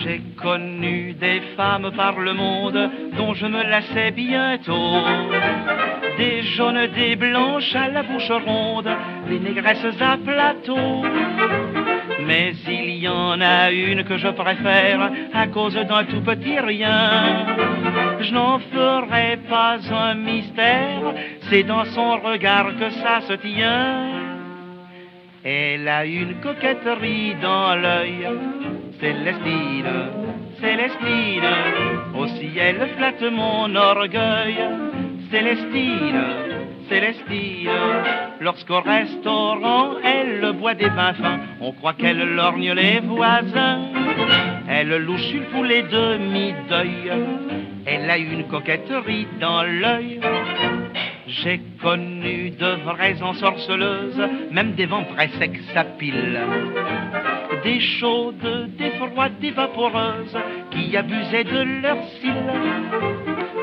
J'ai connu des femmes par le monde dont je me lassais bientôt. Des jaunes, des blanches à la bouche ronde, des négresses à plateau. Mais il y en a une que je préfère à cause d'un tout petit rien. Je n'en ferai pas un mystère, c'est dans son regard que ça se tient. Elle a une coquetterie dans l'œil, Célestine, Célestine. Aussi elle flatte mon orgueil, Célestine, Célestine. Lorsqu'au restaurant elle boit des vins fins, on croit qu'elle lorgne les voisins. Elle louche une poulet demi-deuil, elle a une coquetterie dans l'œil. J'ai connu de vraies ensorceleuses, même des vents très secs à pile. Des chaudes, des froides, des vaporeuses, qui abusaient de leurs cils.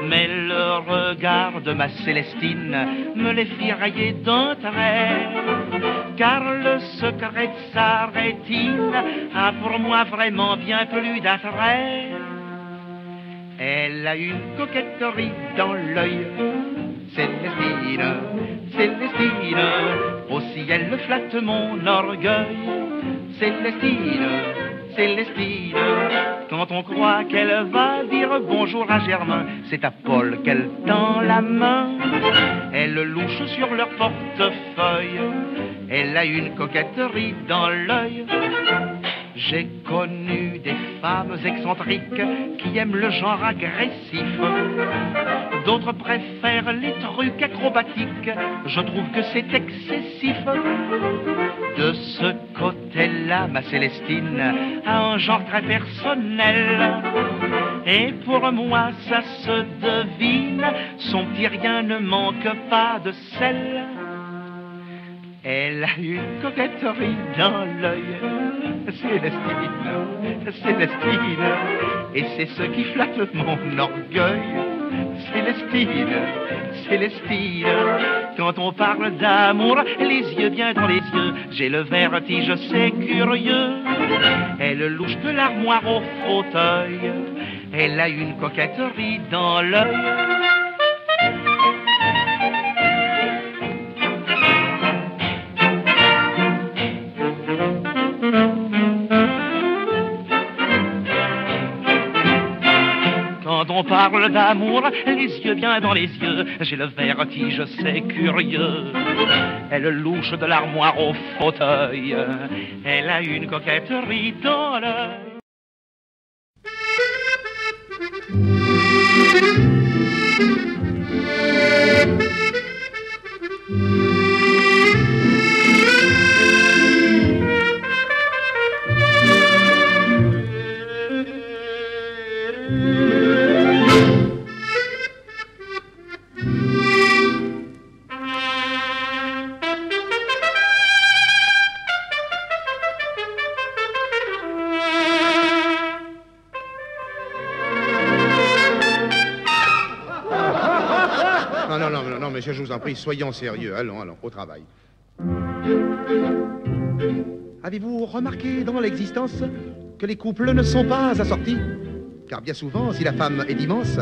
Mais le regard de ma Célestine me les fit railler d'un trait. Car le secret de sa rétine a pour moi vraiment bien plus d'attrait. Elle a une coquetterie dans l'œil, Célestine, Célestine. Aussi elle flatte mon orgueil, Célestine, Célestine. Quand on croit qu'elle va dire bonjour à Germain, c'est à Paul qu'elle tend la main. Elle louche sur leur portefeuille, elle a une coquetterie dans l'œil. J'ai connu des femmes excentriques qui aiment le genre agressif. D'autres préfèrent les trucs acrobatiques, je trouve que c'est excessif. De ce côté-là, ma Célestine a un genre très personnel. Et pour moi, ça se devine, son petit rien ne manque pas de sel. Elle a une coquetterie dans l'œil, Célestine, Célestine. Et c'est ce qui flatte mon orgueil, Célestine, Célestine. Quand on parle d'amour, les yeux bien dans les yeux, j'ai le vertige, c'est curieux. Elle louche de l'armoire au fauteuil, elle a une coquetterie dans l'œil. Quand on parle d'amour, les yeux bien dans les yeux, j'ai le vertige, c'est curieux. Elle louche de l'armoire au fauteuil, elle a une coquetterie dans l'œil. Non, monsieur, je vous en prie, soyons sérieux. Allons, au travail. Avez-vous remarqué dans l'existence que les couples ne sont pas assortis? Car bien souvent, si la femme est immense,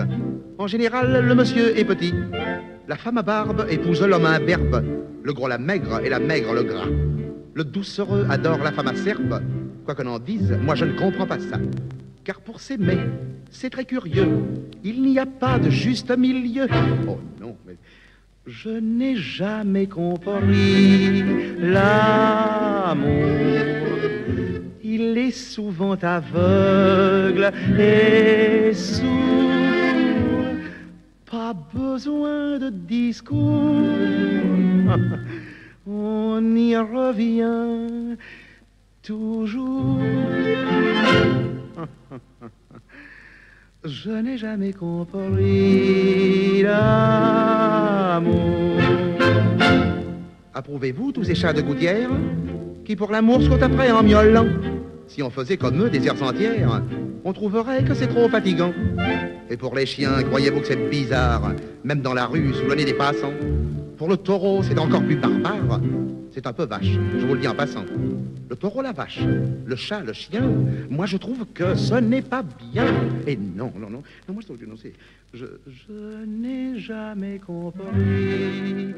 en général, le monsieur est petit. La femme à barbe épouse l'homme imberbe, le gros la maigre et la maigre le gras. Le doucereux adore la femme acerbe. Quoi qu'on en dise, moi je ne comprends pas ça. Car pour s'aimer, c'est très curieux. Il n'y a pas de juste milieu. Oh non, mais je n'ai jamais compris l'amour. Il est souvent aveugle et sourd. Pas besoin de discours. On y revient toujours. Je n'ai jamais compris l'amour. Approuvez-vous tous ces chats de gouttière qui pour l'amour sautent après en miaulant? Si on faisait comme eux des airs entières, on trouverait que c'est trop fatigant. Et pour les chiens, croyez-vous que c'est bizarre, même dans la rue, sous le nez des passants? Pour le taureau, c'est encore plus barbare. C'est un peu vache, je vous le dis en passant. Le taureau, la vache, le chat, le chien, moi je trouve que ce n'est pas bien. Et non, moi je trouve que non, c'est... Je n'ai jamais compris